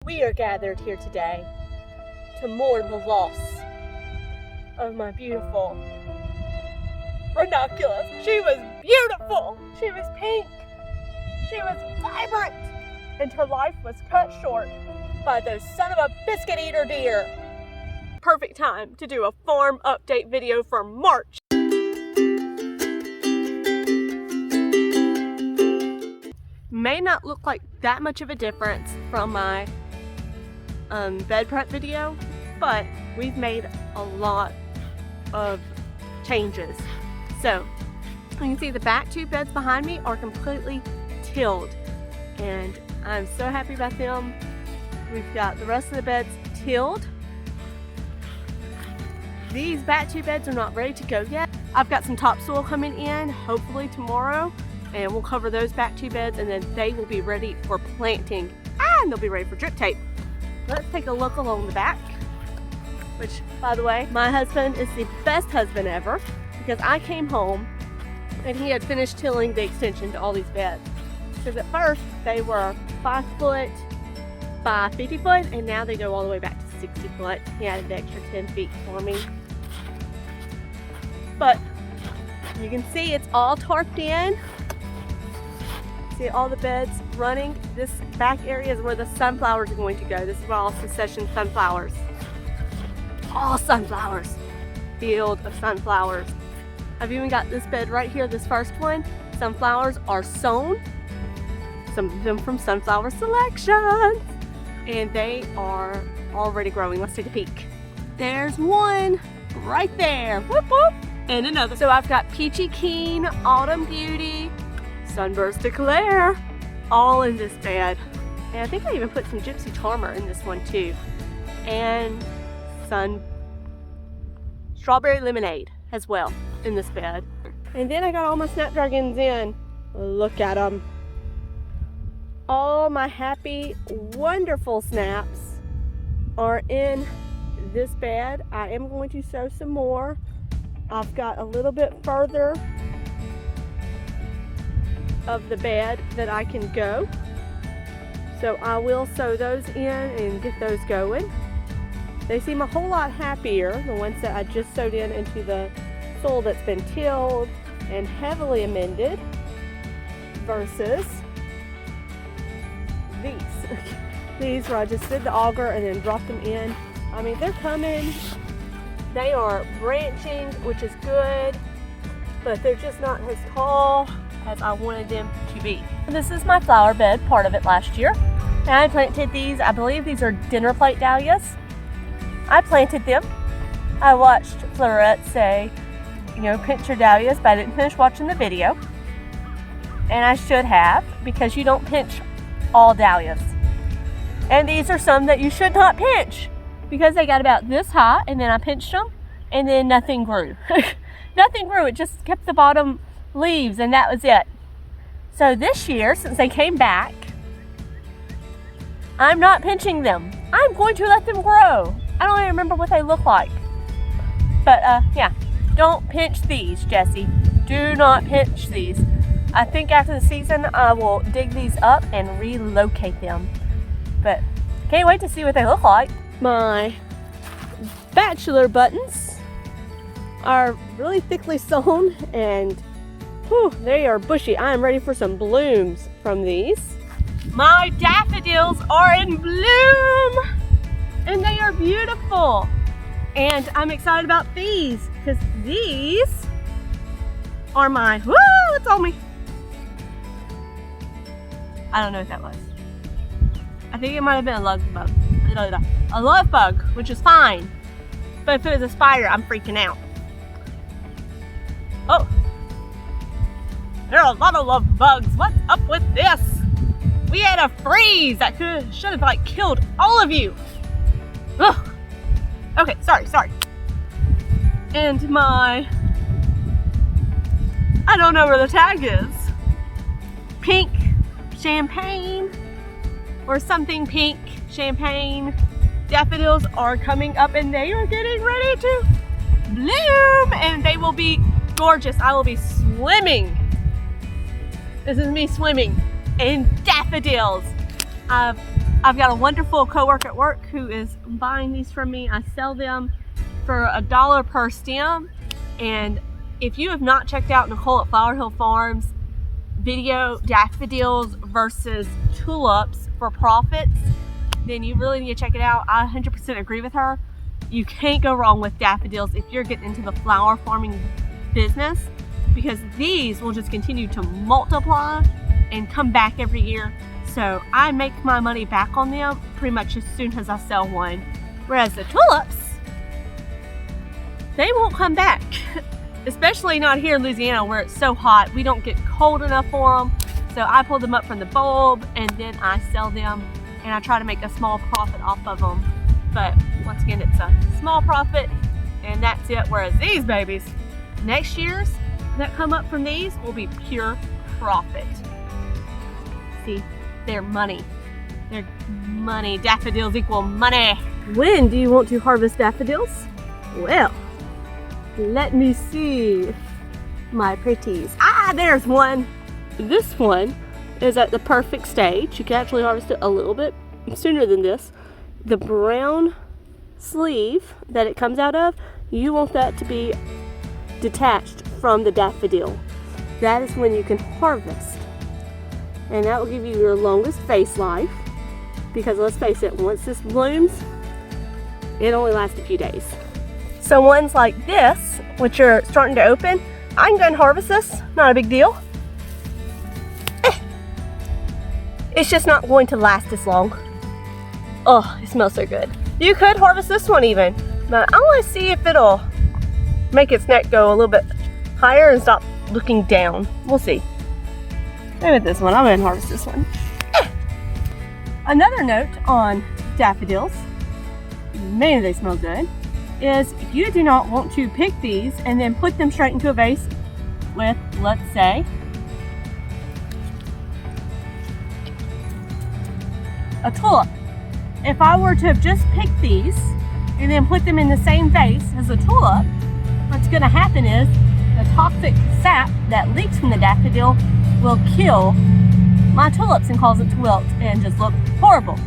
We are gathered here today to mourn the loss of my beautiful ranunculus. She was beautiful. She was pink. She was vibrant. And her life was cut short by those son of a biscuit eater deer. Perfect time to do a farm update video for March. May not look like that much of a difference from my bed prep video, but we've made a lot of changes. So you can see the back two beds behind me are completely tilled, and I'm so happy about them. We've got the rest of the beds tilled. These back two beds are not ready to go yet. I've got some topsoil coming in hopefully tomorrow, and we'll cover those back two beds, and then they will be ready for planting, and they'll be ready for drip tape. Let's take a look along the back, which, by the way, my husband is the best husband ever, because I came home and he had finished tilling the extension to all these beds. Because at first they were 5 foot by 50 foot, and now they go all the way back to 60 foot. He added the extra 10 feet for me. But you can see it's all tarped in. See all the beds running. This back area is where the sunflowers are going to go. This is where all succession sunflowers. All sunflowers. Field of sunflowers. I've even got this bed right here, this first one. Sunflowers are sown. Some of them from Sunflower Selections. And they are already growing. Let's take a peek. There's one right there. Whoop whoop. And another. So I've got Peachy Keen, Autumn Beauty, Sunburst Eclair, all in this bed. And I think I even put some Gypsy Charmer in this one too. And Strawberry Lemonade as well in this bed. And then I got all my Snapdragons in. Look at them. All my happy, wonderful snaps are in this bed. I am going to sow some more. I've got a little bit further of the bed that I can go. So I will sow those in and get those going. They seem a whole lot happier, the ones that I just sowed in into the soil that's been tilled and heavily amended, versus these where I just did the auger and then dropped them in. I mean, they're coming. They are branching, which is good, but they're just not as tall as I wanted them to be. This is my flower bed, part of it last year. And I planted these, I believe these are dinner plate dahlias. I planted them. I watched Florette say, you know, pinch your dahlias, but I didn't finish watching the video. And I should have, because you don't pinch all dahlias. And these are some that you should not pinch, because they got about this high, and then I pinched them, and then nothing grew. Nothing grew, it just kept the bottom leaves, and that was it. So this year, since they came back, I'm not pinching them. I'm going to let them grow. I don't even remember what they look like. But yeah, don't pinch these, Jessie. Do not pinch these. I think after the season, I will dig these up and relocate them. But can't wait to see what they look like. My bachelor buttons are really thickly sown, and whew, they are bushy. I am ready for some blooms from these. My daffodils are in bloom, and they are beautiful. And I'm excited about these, because these are my, woo, it's on me. I don't know what that was. I think it might have been a love bug. A love bug, which is fine. But if it was a spider, I'm freaking out. Oh, there are a lot of love bugs. What's up with this? We had a freeze that should have like killed all of you. Ugh. Okay, sorry. And my, I don't know where the tag is. Pink champagne or something pink champagne daffodils are coming up, and they are getting ready to bloom, and they will be gorgeous. I will be swimming. This is me swimming in daffodils. I've I've got a wonderful coworker at work who is buying these from me. I sell them for $1 per stem. And if you have not checked out Nicole at Flower Hill Farms video, daffodils versus tulips for profits, then you really need to check it out. I 100% agree with her. You can't go wrong with daffodils if you're getting into the flower farming business, because these will just continue to multiply and come back every year. So I make my money back on them pretty much as soon as I sell one. Whereas the tulips, they won't come back. Especially not here in Louisiana where it's so hot. We don't get cold enough for them. So I pull them up from the bulb and then I sell them, and I try to make a small profit off of them. But once again, it's a small profit and that's it. Whereas these babies, next year's that come up from these will be pure profit. See, they're money. They're money. Daffodils equal money. When do you want to harvest daffodils? Well, let me see my pretties. Ah, there's one. This one is at the perfect stage. You can actually harvest it a little bit sooner than this. The brown sleeve that it comes out of, you want that to be detached from the daffodil. That is when you can harvest. And that will give you your longest face life, because let's face it, once this blooms, it only lasts a few days. So ones like this, which are starting to open, I can go and harvest this, not a big deal. It's just not going to last as long. Oh, it smells so good. You could harvest this one even, but I want to see if it'll make its neck go a little bit higher and stop looking down. We'll see. Maybe this one, I'm going to harvest this one. Another note on daffodils, man, they smell good, is you do not want to pick these and then put them straight into a vase with, let's say, a tulip. If I were to have just picked these and then put them in the same vase as a tulip, what's going to happen is the toxic sap that leaks from the daffodil will kill my tulips and cause it to wilt and just look horrible.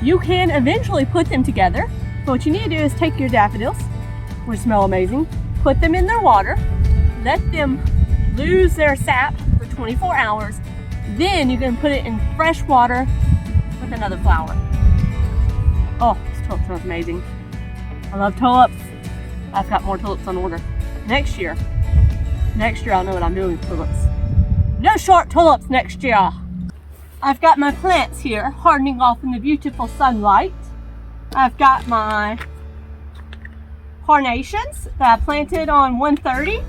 You can eventually put them together, but what you need to do is take your daffodils, which smell amazing, put them in their water, let them lose their sap for 24 hours, then you can put it in fresh water with another flower. Oh, this tulip smells amazing. I love tulips. I've got more tulips on order. Next year I'll know what I'm doing with tulips. No short tulips next year. I've got my plants here hardening off in the beautiful sunlight. I've got my carnations that I planted on 130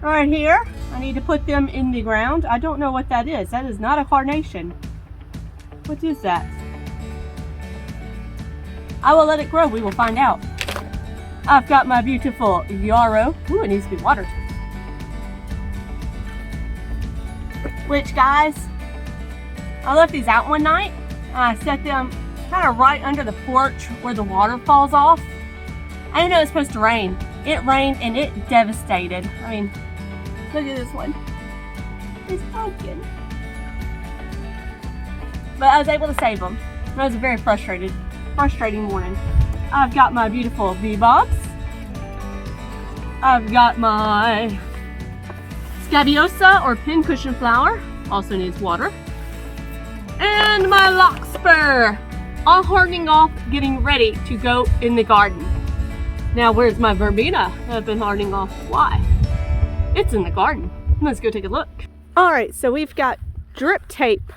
right here. I need to put them in the ground. I don't know what that is. That is not a carnation. What is that? I will let it grow. We will find out. I've got my beautiful yarrow. Ooh, it needs to be watered. Which, guys, I left these out one night. I set them kind of right under the porch where the water falls off. I didn't know it was supposed to rain. It rained and it devastated. I mean, look at this one. It's broken. But I was able to save them. It was a very frustrating morning. I've got my beautiful V-Bobs. I've got my Scabiosa or pincushion flower, also needs water. And my larkspur, all hardening off, getting ready to go in the garden. Now where's my verbena that I've been hardening off? Why? It's in the garden. Let's go take a look. All right, so we've got drip tape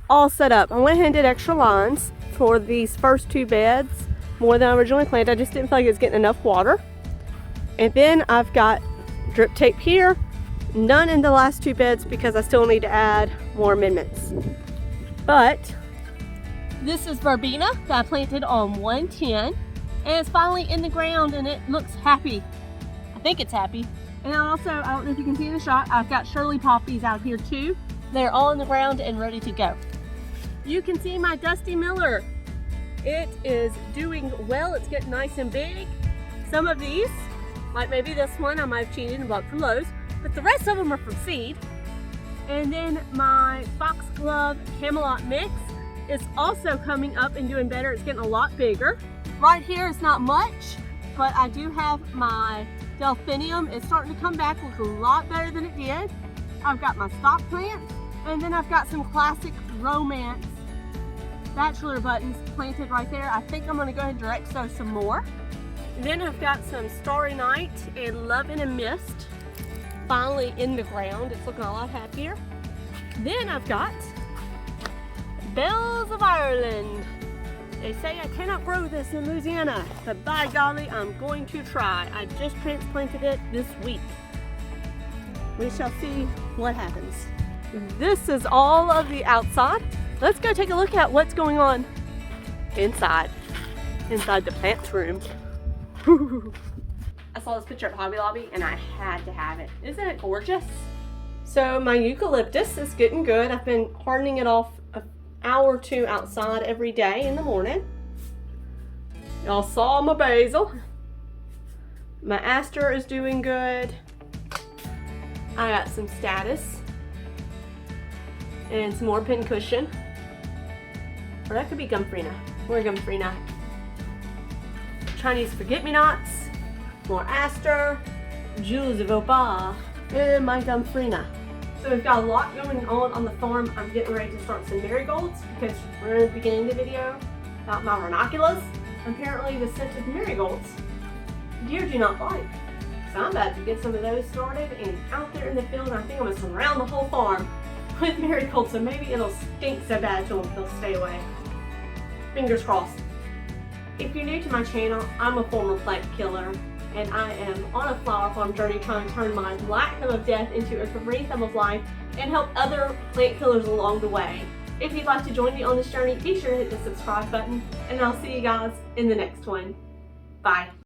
all set up. I went ahead and did extra lines for these first two beds, more than I originally planned. I just didn't feel like it was getting enough water. And then I've got drip tape here, none in the last two beds because I still need to add more amendments. But this is verbena that I planted on 110, and it's finally in the ground and it looks happy. I think it's happy. And also, I don't know if you can see in the shot, I've got Shirley poppies out here too. They're all in the ground and ready to go. You can see my Dusty Miller. It is doing well. It's getting nice and big. Some of these, like maybe this one, I might have cheated and bought from Lowe's, but the rest of them are from seed. And then my Foxglove Camelot mix, is also coming up and doing better. It's getting a lot bigger. Right here is not much, but I do have my delphinium. It's starting to come back, look a lot better than it did. I've got my stock plants, and then I've got some classic romance bachelor buttons planted right there. I think I'm gonna go ahead and direct sow some more. Then I've got some Starry Night and Love in a Mist finally in the ground. It's looking a lot happier. Then I've got Bells of Ireland. They say I cannot grow this in Louisiana, but by golly, I'm going to try. I just transplanted it this week. We shall see what happens. This is all of the outside. Let's go take a look at what's going on inside the plants room. I saw this picture at Hobby Lobby and I had to have it. Isn't it gorgeous? So my eucalyptus is getting good. I've been hardening it off an hour or two outside every day in the morning. Y'all saw my basil. My aster is doing good. I got some status and some more pincushion. Or that could be Gumfrina. More Gumfrina. Chinese forget-me-nots. More aster. Jules de Vauban. And my Gumfrina. So we've got a lot going on the farm. I'm getting ready to start some marigolds because we're in the beginning of the video about my ranunculus. Apparently the scent of marigolds deer do not like. So I'm about to get some of those started and out there in the field. I think I'm going to surround the whole farm with marigolds, so maybe it'll stink so bad they'll stay away. Fingers crossed. If you're new to my channel, I'm a former plant killer, and I am on a flower farm journey trying to turn my black thumb of death into a green thumb of life and help other plant killers along the way. If you'd like to join me on this journey, be sure to hit the subscribe button, and I'll see you guys in the next one. Bye.